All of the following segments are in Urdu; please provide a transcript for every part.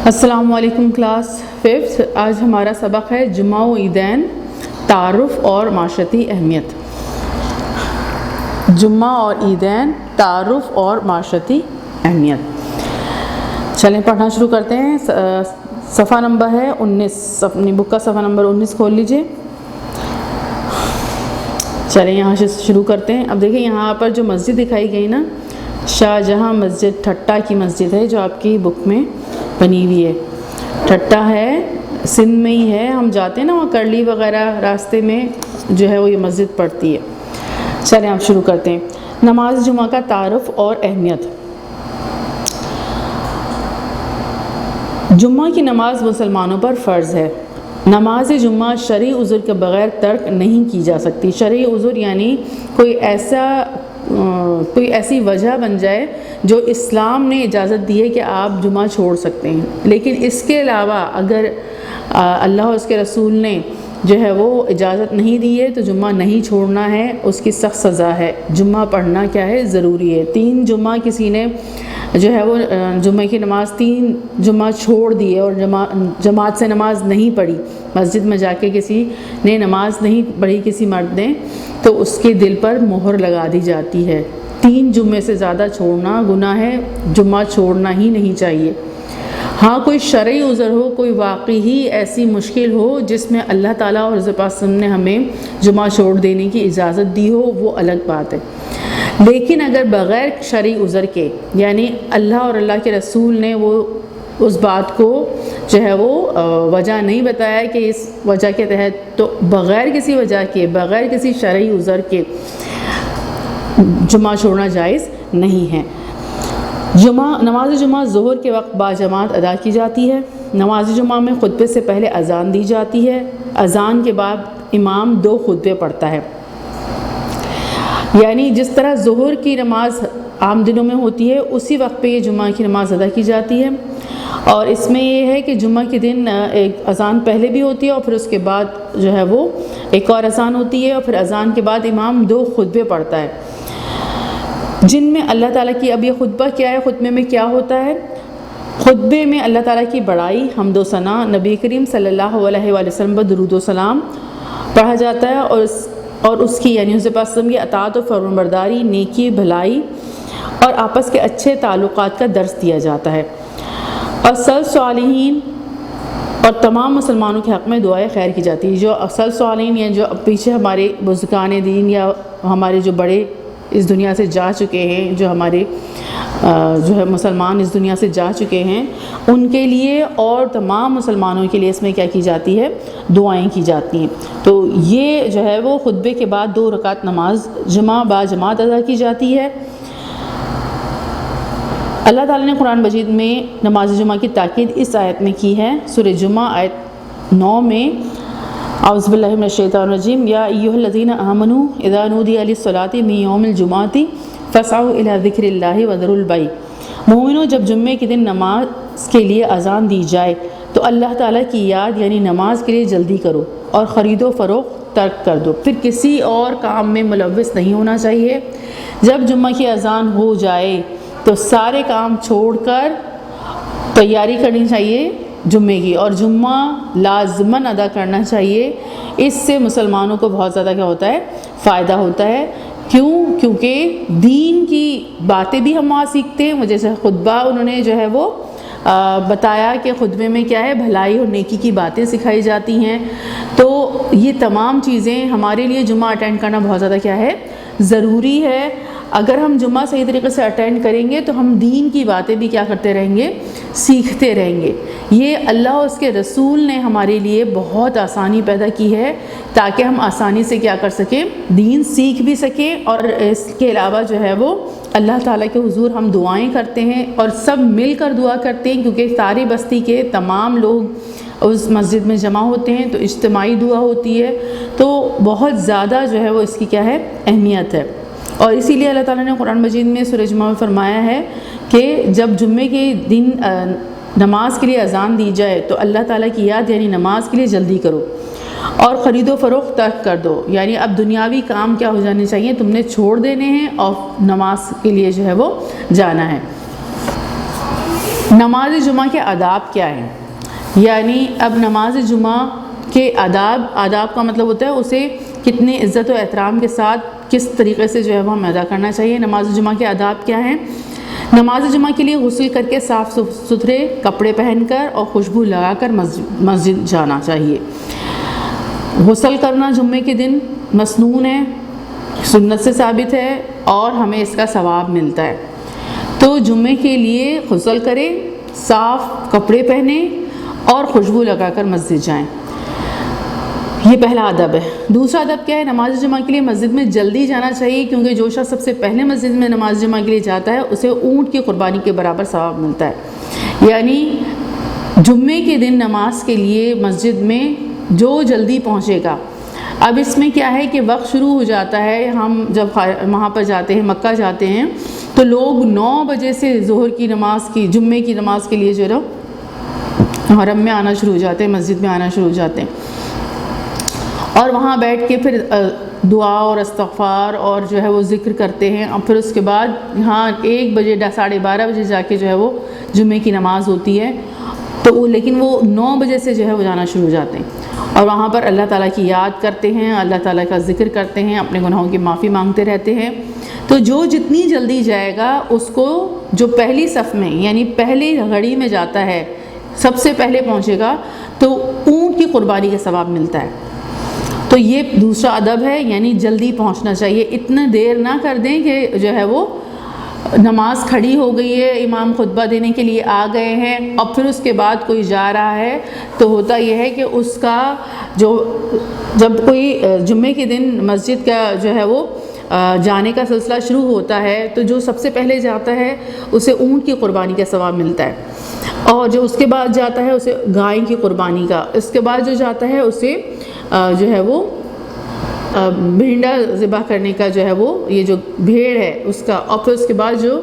السلام علیکم کلاس 5۔ آج ہمارا سبق ہے جمعہ و عیدین، تعارف اور معاشرتی اہمیت۔ جمعہ اور عیدین، تعارف اور معاشرتی اہمیت۔ چلیں پڑھنا شروع کرتے ہیں۔ صفحہ نمبر ہے 19، اپنی بک کا صفحہ نمبر 19 کھول لیجئے۔ چلیں یہاں سے شروع کرتے ہیں۔ اب دیکھیں یہاں پر جو مسجد دکھائی گئی نا، شاہ جہاں مسجد ٹھٹہ کی مسجد ہے جو آپ کی بک میں بنی ہوئی ہے۔ ٹھٹہ ہے سندھ میں ہی ہے، ہم جاتے ہیں نا وہاں کرلی وغیرہ راستے میں جو ہے وہ یہ مسجد پڑتی ہے۔ چلیں آپ شروع کرتے ہیں۔ نماز جمعہ کا تعارف اور اہمیت۔ جمعہ کی نماز مسلمانوں پر فرض ہے۔ نماز جمعہ شرعی عذر کے بغیر ترک نہیں کی جا سکتی۔ شرعی عذر یعنی کوئی ایسی وجہ بن جائے جو اسلام نے اجازت دی ہے کہ آپ جمعہ چھوڑ سکتے ہیں، لیکن اس کے علاوہ اگر اللہ اور اس کے رسول نے جو ہے وہ اجازت نہیں دی ہے تو جمعہ نہیں چھوڑنا ہے، اس کی سخت سزا ہے۔ جمعہ پڑھنا کیا ہے؟ ضروری ہے۔ 3 جمعہ کسی نے جو ہے وہ جمعہ کی نماز 3 جمعہ چھوڑ دی ہے اور جماعت سے نماز نہیں پڑھی، مسجد میں جا کے کسی نے نماز نہیں پڑھی کسی مرد نے، تو اس کے دل پر مہر لگا دی جاتی ہے۔ 3 جمعے سے زیادہ چھوڑنا گناہ ہے، جمعہ چھوڑنا ہی نہیں چاہیے۔ ہاں کوئی شرعی عذر ہو، کوئی واقعی ایسی مشکل ہو جس میں اللہ تعالیٰ اور رسول پاک نے ہمیں جمعہ چھوڑ دینے کی اجازت دی ہو، وہ الگ بات ہے۔ لیکن اگر بغیر شرعی عذر کے، یعنی اللہ اور اللہ کے رسول نے وہ اس بات کو جو ہے وہ وجہ نہیں بتایا کہ اس وجہ کے تحت، تو بغیر کسی وجہ کے، بغیر کسی شرعی عذر کے جمعہ چھوڑنا جائز نہیں ہے۔ نماز جمعہ ظہر کے وقت باجماعت ادا کی جاتی ہے۔ نماز جمعہ میں خطبے سے پہلے اذان دی جاتی ہے۔ اذان کے بعد امام 2 خطبے پڑھتا ہے، یعنی جس طرح ظہر کی نماز عام دنوں میں ہوتی ہے اسی وقت پہ یہ جمعہ کی نماز ادا کی جاتی ہے۔ اور اس میں یہ ہے کہ جمعہ کے دن ایک اذان پہلے بھی ہوتی ہے اور پھر اس کے بعد جو ہے وہ ایک اور اذان ہوتی ہے، اور پھر اذان کے بعد امام 2 خطبے پڑھتا ہے جن میں اللہ تعالیٰ کی، اب یہ خطبہ کیا ہے، خطبے میں کیا ہوتا ہے؟ خطبے میں اللہ تعالیٰ کی بڑائی، حمد و ثنا، نبی کریم صلی اللہ علیہ وآلہ وسلم پر درود و سلام پڑھا جاتا ہے، اور اس کی یعنی حضرت پاک صلی اللہ علیہ وسلم کی اطاعت و فرمانبرداری، نیکی، بھلائی اور آپس کے اچھے تعلقات کا درس دیا جاتا ہے، اور سلف صالحین اور تمام مسلمانوں کے حق میں دعائیں خیر کی جاتی ہے۔ جو سلف صالحین یا جو پیچھے ہمارے بزرگان دین یا ہمارے جو بڑے اس دنیا سے جا چکے ہیں، جو ہمارے جو ہے مسلمان اس دنیا سے جا چکے ہیں، ان کے لیے اور تمام مسلمانوں کے لیے اس میں کیا کی جاتی ہے؟ دعائیں کی جاتی ہیں۔ تو یہ جو ہے وہ خطبے کے بعد 2 رکعت نماز جمعہ باجماعت ادا کی جاتی ہے۔ اللہ تعالیٰ نے قرآن مجید میں نماز جمعہ کی تاکید اس آیت میں کی ہے، سورہ جمعہ آیت 9 میں، اعوذ باللہ من الشیطان الرجیم، یا ایھا الذین آمنوا اذا نودی للصلاۃ من یوم الجمعۃ فاسعوا الی ذکر اللہ وذروا البیع۔ مومنوں، جب جمعے کے دن نماز کے لیے اذان دی جائے تو اللہ تعالیٰ کی یاد یعنی نماز کے لیے جلدی کرو اور خرید و فروخت ترک کر دو، پھر کسی اور کام میں ملوث نہیں ہونا چاہیے۔ جب جمعہ کی اذان ہو جائے تو سارے کام چھوڑ کر تیاری کرنی چاہیے جمعے کی، اور جمعہ لازماً ادا کرنا چاہیے۔ اس سے مسلمانوں کو بہت زیادہ کیا ہوتا ہے؟ فائدہ ہوتا ہے۔ کیونکہ دین کی باتیں بھی ہم وہاں سیکھتے ہیں، جیسے خطبہ انہوں نے جو ہے وہ بتایا کہ خطبے میں کیا ہے؟ بھلائی اور نیکی کی باتیں سکھائی جاتی ہیں۔ تو یہ تمام چیزیں ہمارے لیے جمعہ اٹینڈ کرنا بہت زیادہ کیا ہے؟ ضروری ہے۔ اگر ہم جمعہ صحیح طریقے سے اٹینڈ کریں گے تو ہم دین کی باتیں بھی کیا کرتے رہیں گے؟ سیکھتے رہیں گے۔ یہ اللہ اور اس کے رسول نے ہمارے لیے بہت آسانی پیدا کی ہے تاکہ ہم آسانی سے کیا کر سکیں؟ دین سیکھ بھی سکیں، اور اس کے علاوہ جو ہے وہ اللہ تعالیٰ کے حضور ہم دعائیں کرتے ہیں اور سب مل کر دعا کرتے ہیں، کیونکہ ساری بستی کے تمام لوگ اس مسجد میں جمع ہوتے ہیں تو اجتماعی دعا ہوتی ہے، تو بہت زیادہ جو ہے وہ اس کی کیا ہے؟ اہمیت ہے۔ اور اسی لیے اللہ تعالیٰ نے قرآن مجید میں سورہ جمعہ میں فرمایا ہے کہ جب جمعے کے دن نماز کے لیے اذان دی جائے تو اللہ تعالیٰ کی یاد یعنی نماز کے لیے جلدی کرو اور خرید و فروخت ترک کر دو، یعنی اب دنیاوی کام کیا ہو جانے چاہیے؟ تم نے چھوڑ دینے ہیں اور نماز کے لیے جو ہے وہ جانا ہے۔ نماز جمعہ کے آداب کیا ہیں؟ یعنی اب نماز جمعہ کے آداب کا مطلب ہوتا ہے اسے کتنی عزت و احترام کے ساتھ کس طریقے سے جو ہے وہ ہمیں ادا کرنا چاہیے۔ نماز جمعہ کے آداب کیا ہیں؟ نماز جمعہ کے لیے غسل کر کے صاف ستھرے کپڑے پہن کر اور خوشبو لگا کر مسجد جانا چاہیے۔ غسل کرنا جمعے کے دن مسنون ہے، سنت سے ثابت ہے اور ہمیں اس کا ثواب ملتا ہے۔ تو جمعے کے لیے غسل کریں، صاف کپڑے پہنیں اور خوشبو لگا کر مسجد جائیں، یہ پہلا ادب ہے۔ دوسرا ادب کیا ہے؟ نماز جمعہ کے لیے مسجد میں جلدی جانا چاہیے، کیونکہ جو شخص سب سے پہلے مسجد میں نماز جمعہ کے لیے جاتا ہے اسے اونٹ کی قربانی کے برابر ثواب ملتا ہے۔ یعنی جمعے کے دن نماز کے لیے مسجد میں جو جلدی پہنچے گا، اب اس میں کیا ہے کہ وقت شروع ہو جاتا ہے، ہم جب وہاں پر جاتے ہیں، مکہ جاتے ہیں، تو لوگ 9 بجے سے ظہر کی نماز کی، جمعے کی نماز کے لیے جو ہے حرم میں آنا شروع ہو جاتے ہیں، مسجد میں آنا شروع ہو جاتے ہیں، اور وہاں بیٹھ کے پھر دعا اور استغفار اور جو ہے وہ ذکر کرتے ہیں، اور پھر اس کے بعد یہاں 1 بجے 12:30 بجے جا کے جو ہے وہ جمعے کی نماز ہوتی ہے، تو لیکن وہ 9 بجے سے جو ہے وہ جانا شروع ہو جاتے ہیں، اور وہاں پر اللہ تعالیٰ کی یاد کرتے ہیں، اللہ تعالیٰ کا ذکر کرتے ہیں، اپنے گناہوں کی معافی مانگتے رہتے ہیں۔ تو جو جتنی جلدی جائے گا اس کو، جو پہلی صف میں یعنی پہلی گھڑی میں جاتا ہے، سب سے پہلے پہنچے گا، تو اونٹ کی قربانی کا ثواب ملتا ہے۔ تو یہ دوسرا ادب ہے، یعنی جلدی پہنچنا چاہیے، اتنا دیر نہ کر دیں کہ جو ہے وہ نماز کھڑی ہو گئی ہے، امام خطبہ دینے کے لیے آ گئے ہیں اور پھر اس کے بعد کوئی جا رہا ہے، تو ہوتا یہ ہے کہ اس کا جب کوئی جمعے کے دن مسجد کا جو ہے وہ جانے کا سلسلہ شروع ہوتا ہے، تو جو سب سے پہلے جاتا ہے اسے اونٹ کی قربانی کا ثواب ملتا ہے، اور جو اس کے بعد جاتا ہے اسے گائے کی قربانی کا، اس کے بعد جو جاتا ہے اسے جو ہے وہ بھینڈا ذبح کرنے کا، جو ہے وہ یہ جو بھیڑ ہے اس کا، اور پھر اس کے بعد جو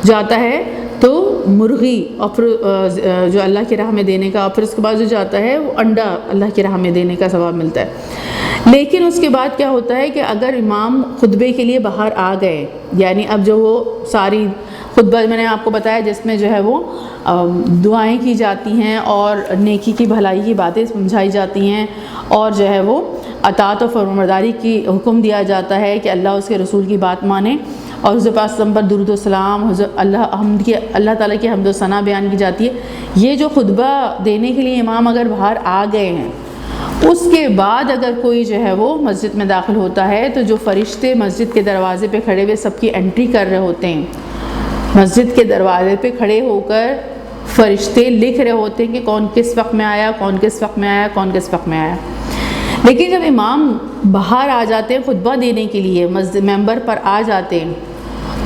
جاتا ہے تو مرغی، اور پھر جو اللہ کی راہ میں دینے کا، اور پھر اس کے بعد جو جاتا ہے وہ انڈا اللہ کی راہ میں دینے کا ثواب ملتا ہے۔ لیکن اس کے بعد کیا ہوتا ہے کہ اگر امام خطبے کے لیے باہر آ گئے، یعنی اب جو وہ ساری خطبہ میں نے آپ کو بتایا جس میں جو ہے وہ دعائیں کی جاتی ہیں اور نیکی کی بھلائی کی باتیں سمجھائی جاتی ہیں، اور جو ہے وہ اطاعت و فرمانبرداری کی حکم دیا جاتا ہے کہ اللہ اس کے رسول کی بات مانیں، اور حضور پاک صلی اللہ علیہ وسلم پر درود و سلام، اللہ تعالیٰ کی حمد و ثنا بیان کی جاتی ہے۔ یہ جو خطبہ دینے کے لیے امام اگر باہر آ گئے ہیں، اس کے بعد اگر کوئی جو ہے وہ مسجد میں داخل ہوتا ہے، تو جو فرشتے مسجد کے دروازے پہ کھڑے ہوئے سب کی انٹری کر رہے ہوتے ہیں، مسجد کے دروازے پہ کھڑے ہو کر فرشتے لکھ رہے ہوتے ہیں کہ کون کس وقت میں آیا، کون کس وقت میں آیا، کون کس وقت میں آیا۔ لیکن جب امام باہر آ جاتے ہیں خطبہ دینے کے لیے، مسجد ممبر پر آ جاتے ہیں،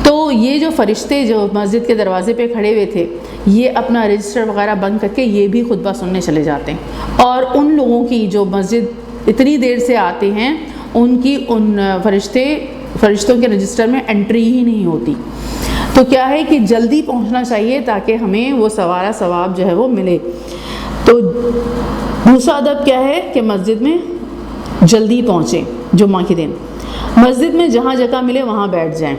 تو یہ جو فرشتے جو مسجد کے دروازے پہ کھڑے ہوئے تھے، یہ اپنا رجسٹر وغیرہ بند کر کے یہ بھی خطبہ سننے چلے جاتے ہیں، اور ان لوگوں کی جو مسجد اتنی دیر سے آتے ہیں ان کی ان فرشتوں کے رجسٹر میں انٹری ہی نہیں ہوتی۔ تو کیا ہے کہ جلدی پہنچنا چاہیے تاکہ ہمیں وہ سوارا ثواب جو ہے وہ ملے۔ تو دوسرا ادب کیا ہے کہ مسجد میں جلدی پہنچیں، جمعہ کے دن مسجد میں جہاں جگہ ملے وہاں بیٹھ جائیں۔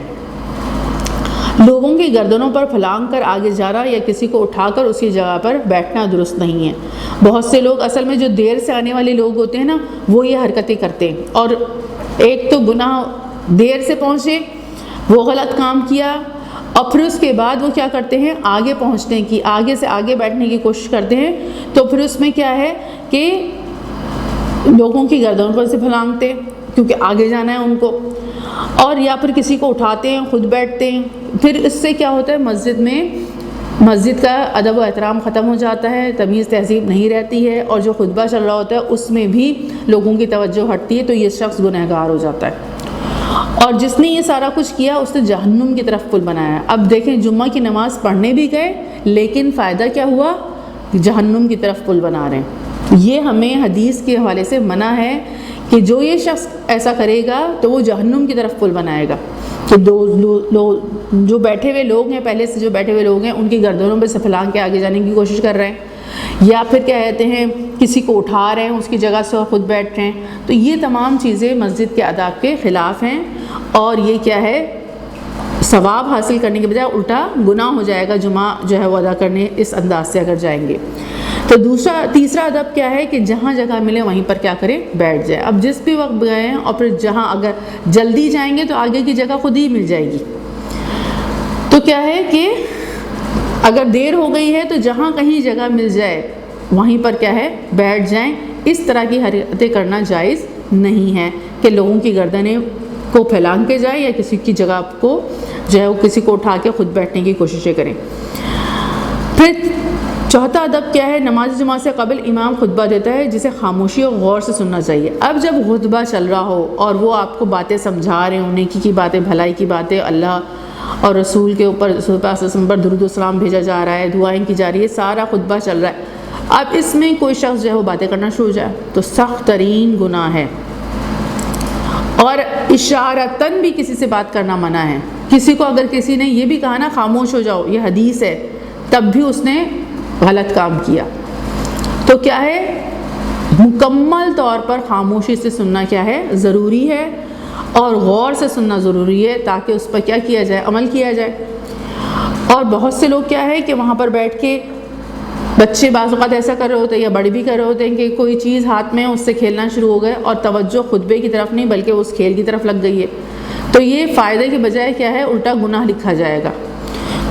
لوگوں کی گردنوں پر پھلانگ کر آگے جانا یا کسی کو اٹھا کر اسی جگہ پر بیٹھنا درست نہیں ہے۔ بہت سے لوگ اصل میں جو دیر سے آنے والے لوگ ہوتے ہیں نا، وہ یہ حرکتیں کرتے ہیں، اور ایک تو گناہ دیر سے پہنچے، وہ غلط کام کیا، اور پھر اس کے بعد وہ کیا کرتے ہیں، آگے پہنچنے کی، آگے سے آگے بیٹھنے کی کوشش کرتے ہیں، تو پھر اس میں کیا ہے کہ لوگوں کی گردنوں پر سے پھلانگتے کیونکہ آگے جانا ہے ان کو، اور یا پھر کسی کو اٹھاتے ہیں خود بیٹھتے ہیں۔ پھر اس سے کیا ہوتا ہے، مسجد کا ادب و احترام ختم ہو جاتا ہے، تمیز تہذیب نہیں رہتی ہے، اور جو خطبہ چل رہا ہوتا ہے اس میں بھی لوگوں کی توجہ ہٹتی ہے، تو یہ شخص گنہگار ہو جاتا ہے، اور جس نے یہ سارا کچھ کیا اس نے جہنم کی طرف پل بنایا۔ اب دیکھیں، جمعہ کی نماز پڑھنے بھی گئے لیکن فائدہ کیا ہوا، جہنم کی طرف پل بنا رہے ہیں۔ یہ ہمیں حدیث کے حوالے سے منع ہے کہ جو یہ شخص ایسا کرے گا تو وہ جہنم کی طرف پل بنائے گا، کہ جو بیٹھے ہوئے لوگ ہیں، پہلے سے جو بیٹھے ہوئے لوگ ہیں، ان کی گردنوں پہ سے پھلانگ کے آگے جانے کی کوشش کر رہے ہیں، یا پھر کیا کہتے ہیں کسی کو اٹھا رہے ہیں اس کی جگہ سے خود بیٹھ رہے ہیں۔ تو یہ تمام چیزیں مسجد کے آداب کے خلاف ہیں، اور یہ کیا ہے، ثواب حاصل کرنے کے بجائے الٹا گناہ ہو جائے گا جمعہ جو ہے وہ ادا کرنے اس انداز سے اگر جائیں گے۔ تو تیسرا ادب کیا ہے کہ جہاں جگہ ملے وہیں پر کیا کریں، بیٹھ جائے۔ اب جس بھی وقت گئے ہیں اور پھر جہاں اگر جلدی جائیں گے تو آگے کی جگہ خود ہی مل جائے گی، تو کیا ہے کہ اگر دیر ہو گئی ہے تو جہاں کہیں جگہ مل جائے وہیں پر کیا ہے، بیٹھ جائیں۔ اس طرح کی حرکتیں کرنا جائز نہیں ہے کہ لوگوں کی گردنیں کو پھیلان کے جائیں یا کسی کی جگہ کو جو ہے وہ کسی کو اٹھا کے خود بیٹھنے کی کوششیں کریں۔ پھر چوتھا ادب کیا ہے، نماز جمعہ سے قبل امام خطبہ دیتا ہے جسے خاموشی اور غور سے سننا چاہیے۔ اب جب خطبہ چل رہا ہو اور وہ آپ کو باتیں سمجھا رہے ہوں، نیکی کی باتیں، بھلائی کی باتیں، اللہ اور رسول کے اوپر پر درود و سلام بھیجا جا رہا ہے، دعائیں کی جا رہی ہے، سارا خطبہ چل رہا ہے، اب اس میں کوئی شخص جو ہے وہ باتیں کرنا شروع ہو جائے تو سخت ترین گناہ ہے، اور اشارتاً بھی کسی سے بات کرنا منع ہے۔ کسی کو اگر کسی نے یہ بھی کہا نا خاموش ہو جاؤ، یہ حدیث ہے، تب بھی اس نے غلط کام کیا۔ تو کیا ہے، مکمل طور پر خاموشی سے سننا کیا ہے، ضروری ہے، اور غور سے سننا ضروری ہے تاکہ اس پر کیا کیا جائے، عمل کیا جائے۔ اور بہت سے لوگ کیا ہے کہ وہاں پر بیٹھ کے بچے بعض اوقات ایسا کر رہے ہوتے ہیں یا بڑے بھی کر رہے ہوتے ہیں کہ کوئی چیز ہاتھ میں اس سے کھیلنا شروع ہو گئے اور توجہ خطبے کی طرف نہیں بلکہ اس کھیل کی طرف لگ گئی ہے، تو یہ فائدے کے بجائے کیا ہے، الٹا گناہ لکھا جائے گا۔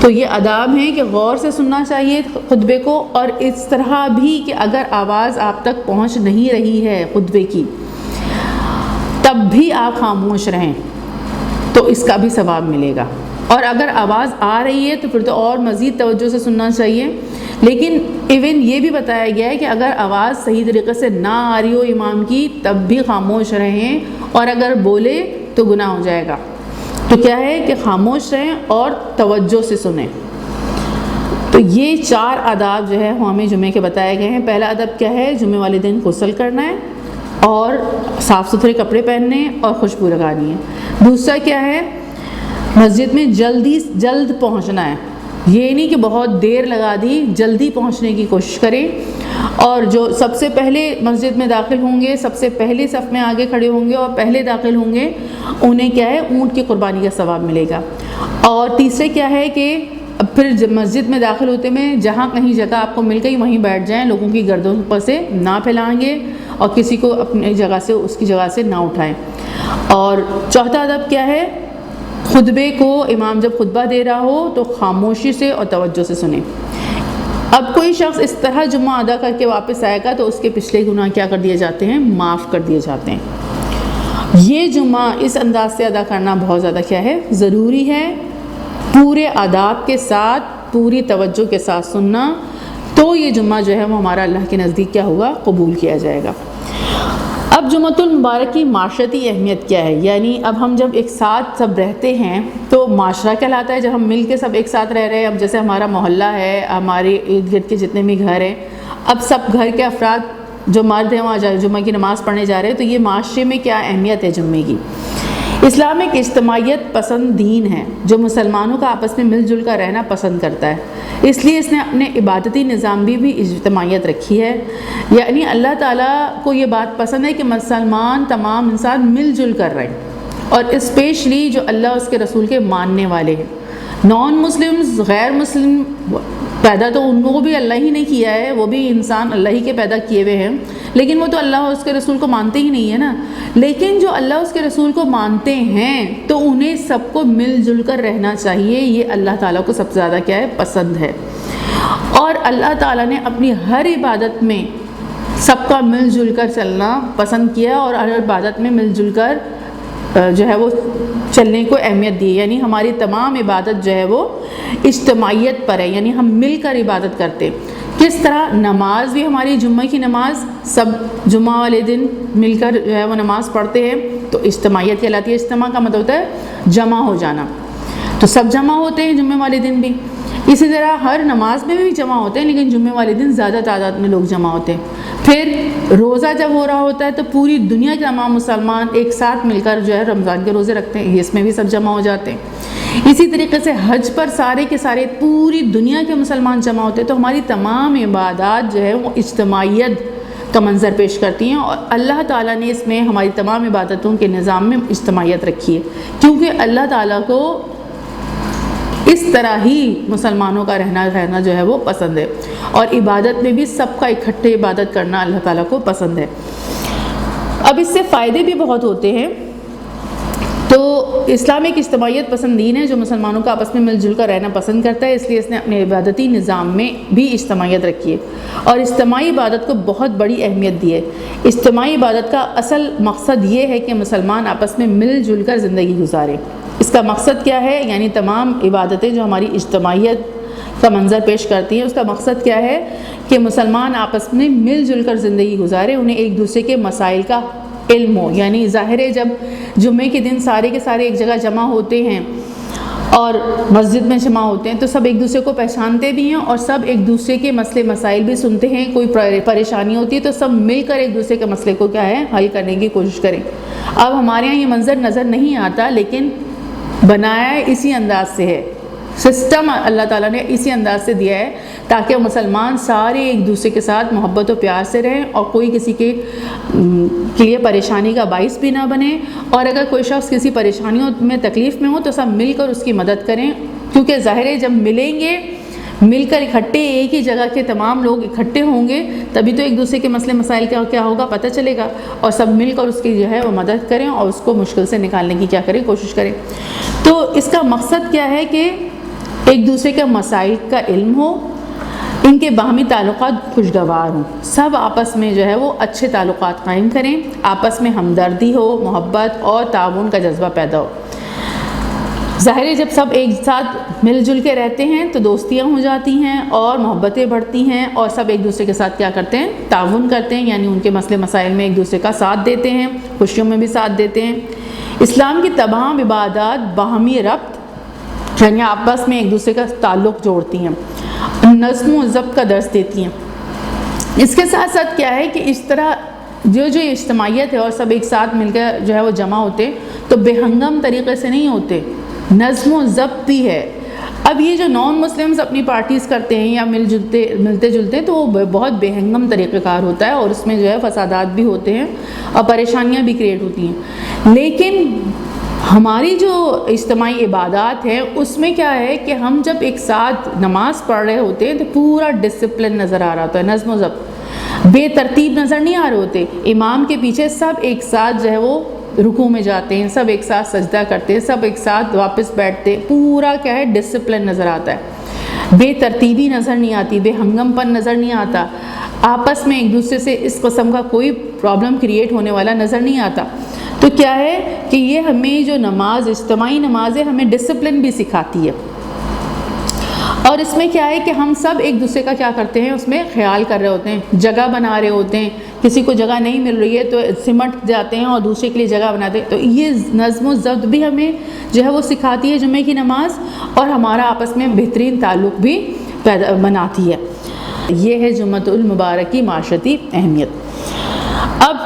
تو یہ آداب ہیں کہ غور سے سننا چاہیے خطبے کو، اور اس طرح بھی کہ اگر آواز آپ تک پہنچ نہیں رہی ہے خطبے کی تب بھی آپ خاموش رہیں تو اس کا بھی ثواب ملے گا، اور اگر آواز آ رہی ہے تو پھر تو اور مزید توجہ سے سننا چاہیے۔ لیکن ایون یہ بھی بتایا گیا ہے کہ اگر آواز صحیح طریقے سے نہ آ رہی ہو امام کی تب بھی خاموش رہیں، اور اگر بولے تو گناہ ہو جائے گا۔ تو کیا ہے کہ خاموش رہیں اور توجہ سے سنیں۔ تو یہ 4 آداب جو ہے وہ ہمیں جمعے کے بتائے گئے ہیں۔ پہلا ادب کیا ہے، جمعے والے دن غسل کرنا ہے اور صاف ستھرے کپڑے پہننے اور خوشبو لگانی ہے۔ دوسرا کیا ہے، مسجد میں جلد پہنچنا ہے، یہ نہیں کہ بہت دیر لگا دی، جلدی پہنچنے کی کوشش کریں، اور جو سب سے پہلے مسجد میں داخل ہوں گے، سب سے پہلے صف میں آگے کھڑے ہوں گے اور پہلے داخل ہوں گے، انہیں کیا ہے، اونٹ کی قربانی کا ثواب ملے گا۔ اور تیسرے کیا ہے کہ پھر مسجد میں داخل ہوتے میں جہاں کہیں جگہ آپ کو مل گئی وہیں بیٹھ جائیں، لوگوں کی گردن پر سے نہ پھیلائیں گے اور کسی کو اپنی جگہ سے اس کی جگہ سے نہ اٹھائیں۔ اور چوتھا ادب کیا ہے، خطبے کو امام جب خطبہ دے رہا ہو تو خاموشی سے اور توجہ سے سنیں۔ اب کوئی شخص اس طرح جمعہ ادا کر کے واپس آئے گا تو اس کے پچھلے گناہ کیا کر دیے جاتے ہیں، معاف کر دیے جاتے ہیں۔ یہ جمعہ اس انداز سے ادا کرنا بہت زیادہ کیا ہے، ضروری ہے، پورے آداب کے ساتھ، پوری توجہ کے ساتھ سننا، تو یہ جمعہ جو ہے وہ ہمارا اللہ کے نزدیک کیا ہوگا، قبول کیا جائے گا۔ اب جمعۃ المبارک کی معاشرتی اہمیت کیا ہے، یعنی اب ہم جب ایک ساتھ سب رہتے ہیں تو معاشرہ کہلاتا ہے، جب ہم مل کے سب ایک ساتھ رہ رہے ہیں۔ اب جیسے ہمارا محلہ ہے، ہمارے ارد گرد کے جتنے بھی گھر ہیں، اب سب گھر کے افراد جو مرد ہیں وہاں جمعہ کی نماز پڑھنے جا رہے ہیں، تو یہ معاشرے میں کیا اہمیت ہے جمعے کی۔ اسلام ایک اجتماعیت پسند دین ہے جو مسلمانوں کا آپس میں مل جل کر رہنا پسند کرتا ہے، اس لیے اس نے اپنے عبادتی نظام بھی اجتماعیت رکھی ہے، یعنی اللہ تعالیٰ کو یہ بات پسند ہے کہ مسلمان تمام انسان مل جل کر رہیں، اور اسپیشلی جو اللہ اور اس کے رسول کے ماننے والے ہیں۔ نان مسلمز، غیر مسلم، پیدا تو ان کو بھی اللہ ہی نے کیا ہے، وہ بھی انسان اللہ ہی کے پیدا کیے ہوئے ہیں، لیکن وہ تو اللہ اور اس کے رسول کو مانتے ہی نہیں ہے نا۔ لیکن جو اللہ اور اس کے رسول کو مانتے ہیں تو انہیں سب کو مل جل کر رہنا چاہیے، یہ اللہ تعالیٰ کو سب سے زیادہ کیا ہے، پسند ہے۔ اور اللہ تعالیٰ نے اپنی ہر عبادت میں سب کا مل جل کر چلنا پسند کیا، اور ہر عبادت میں مل جل کر جو ہے وہ چلنے کو اہمیت دی، یعنی ہماری تمام عبادت جو ہے وہ اجتماعیت پر ہے، یعنی ہم مل کر عبادت کرتے۔ کس طرح نماز بھی ہماری جمعہ کی نماز سب جمعہ والے دن مل کر جو ہے وہ نماز پڑھتے ہیں تو اجتماعیت کہلاتی ہے۔ اجتماع کا مطلب ہوتا ہے جمع ہو جانا، تو سب جمع ہوتے ہیں جمعہ والے دن بھی۔ اسی طرح ہر نماز میں بھی جمع ہوتے ہیں، لیکن جمعہ والے دن زیادہ تعداد میں لوگ جمع ہوتے ہیں۔ پھر روزہ جب ہو رہا ہوتا ہے تو پوری دنیا کے تمام مسلمان ایک ساتھ مل کر جو ہے رمضان کے روزے رکھتے ہیں، اس میں بھی سب جمع ہو جاتے ہیں۔ اسی طریقے سے حج پر سارے کے سارے پوری دنیا کے مسلمان جمع ہوتے ہیں، تو ہماری تمام عبادات جو ہے وہ اجتماعیت کا منظر پیش کرتی ہیں، اور اللہ تعالیٰ نے اس میں ہماری تمام عبادتوں کے نظام میں اجتماعیت رکھی ہے، کیونکہ اللہ تعالیٰ کو اس طرح ہی مسلمانوں کا رہنا جو ہے وہ پسند ہے، اور عبادت میں بھی سب کا اکٹھے عبادت کرنا اللہ تعالیٰ کو پسند ہے۔ اب اس سے فائدے بھی بہت ہوتے ہیں۔ تو اسلام ایک اجتماعیت پسند دین ہے جو مسلمانوں کا آپس میں مل جل کر رہنا پسند کرتا ہے، اس لیے اس نے اپنے عبادتی نظام میں بھی اجتماعیت رکھی ہے اور اجتماعی عبادت کو بہت بڑی اہمیت دی ہے۔ اجتماعی عبادت کا اصل مقصد یہ ہے کہ مسلمان آپس میں مل جل کر زندگی گزاریں۔ اس کا مقصد کیا ہے؟ یعنی تمام عبادتیں جو ہماری اجتماعیت کا منظر پیش کرتی ہیں، اس کا مقصد کیا ہے کہ مسلمان آپس میں مل جل کر زندگی گزارے، انہیں ایک دوسرے کے مسائل کا علم ہو۔ یعنی ظاہر ہے جب جمعے کے دن سارے کے سارے ایک جگہ جمع ہوتے ہیں اور مسجد میں جمع ہوتے ہیں تو سب ایک دوسرے کو پہچانتے بھی ہیں اور سب ایک دوسرے کے مسئلے مسائل بھی سنتے ہیں، کوئی پریشانی ہوتی ہے تو سب مل کر ایک دوسرے کے مسئلے کو کیا ہے حل کرنے کی کوشش کریں۔ اب ہمارے یہاں یہ منظر نظر نہیں آتا، لیکن بنایا اسی انداز سے ہے، سسٹم اللہ تعالیٰ نے اسی انداز سے دیا ہے تاکہ مسلمان سارے ایک دوسرے کے ساتھ محبت و پیار سے رہیں اور کوئی کسی کے لیے پریشانی کا باعث بھی نہ بنے، اور اگر کوئی شخص کسی پریشانیوں میں تکلیف میں ہو تو سب مل کر اس کی مدد کریں، کیونکہ ظاہر ہے جب ملیں گے، مل کر اکٹھے ایک ہی جگہ کے تمام لوگ اکٹھے ہوں گے تبھی تو ایک دوسرے کے مسئلے مسائل کیا ہوگا پتہ چلے گا، اور سب مل کر اس کی جو ہے وہ مدد کریں اور اس کو مشکل سے نکالنے کی کیا کریں کوشش کریں۔ تو اس کا مقصد کیا ہے کہ ایک دوسرے کے مسائل کا علم ہو، ان کے باہمی تعلقات خوشگوار ہوں، سب آپس میں جو ہے وہ اچھے تعلقات قائم کریں، آپس میں ہمدردی ہو، محبت اور تعاون کا جذبہ پیدا ہو۔ ظاہر ہے جب سب ایک ساتھ مل جل کے رہتے ہیں تو دوستیاں ہو جاتی ہیں اور محبتیں بڑھتی ہیں اور سب ایک دوسرے کے ساتھ کیا کرتے ہیں تعاون کرتے ہیں، یعنی ان کے مسئلے مسائل میں ایک دوسرے کا ساتھ دیتے ہیں، خوشیوں میں بھی ساتھ دیتے ہیں۔ اسلام کی تمام عبادات باہمی ربط یعنی آپس میں ایک دوسرے کا تعلق جوڑتی ہیں، نظم و ضبط کا درس دیتی ہیں۔ اس کے ساتھ ساتھ کیا ہے کہ اس طرح جو اجتماعیت ہے اور سب ایک ساتھ مل کر جو ہے وہ جمع ہوتے تو بے ہنگم طریقے سے نہیں ہوتے، نظم و ضبط بھی ہے۔ اب یہ جو نان مسلمز اپنی پارٹیز کرتے ہیں یا ملتے جلتے ہیں تو وہ بہت بے ہنگم طریقہ کار ہوتا ہے اور اس میں جو ہے فسادات بھی ہوتے ہیں اور پریشانیاں بھی کریٹ ہوتی ہیں۔ لیکن ہماری جو اجتماعی عبادات ہیں اس میں کیا ہے کہ ہم جب ایک ساتھ نماز پڑھ رہے ہوتے ہیں تو پورا ڈسپلن نظر آ رہا ہوتا ہے، نظم و ضبط، بے ترتیب نظر نہیں آ رہے ہوتے۔ امام کے پیچھے سب ایک ساتھ جو ہے وہ رکوع میں جاتے ہیں، سب ایک ساتھ سجدہ کرتے ہیں، سب ایک ساتھ واپس بیٹھتے ہیں، پورا کیا ہے ڈسپلن نظر آتا ہے، بے ترتیبی نظر نہیں آتی، بے ہنگم پن نظر نہیں آتا، آپس میں ایک دوسرے سے اس قسم کا کوئی پرابلم کریٹ ہونے والا نظر نہیں آتا۔ تو کیا ہے کہ یہ ہمیں جو نماز اجتماعی نماز ہے ہمیں ڈسپلن بھی سکھاتی ہے، اور اس میں کیا ہے کہ ہم سب ایک دوسرے کا کیا کرتے ہیں اس میں خیال کر رہے ہوتے ہیں، جگہ بنا رہے ہوتے ہیں، کسی کو جگہ نہیں مل رہی ہے تو سمٹ جاتے ہیں اور دوسرے کے لیے جگہ بناتے ہیں۔ تو یہ نظم و ضبط بھی ہمیں جو ہے وہ سکھاتی ہے جمعے کی نماز، اور ہمارا آپس میں بہترین تعلق بھی بناتی ہے۔ یہ ہے جمعۃ المبارک کی معاشرتی اہمیت۔ اب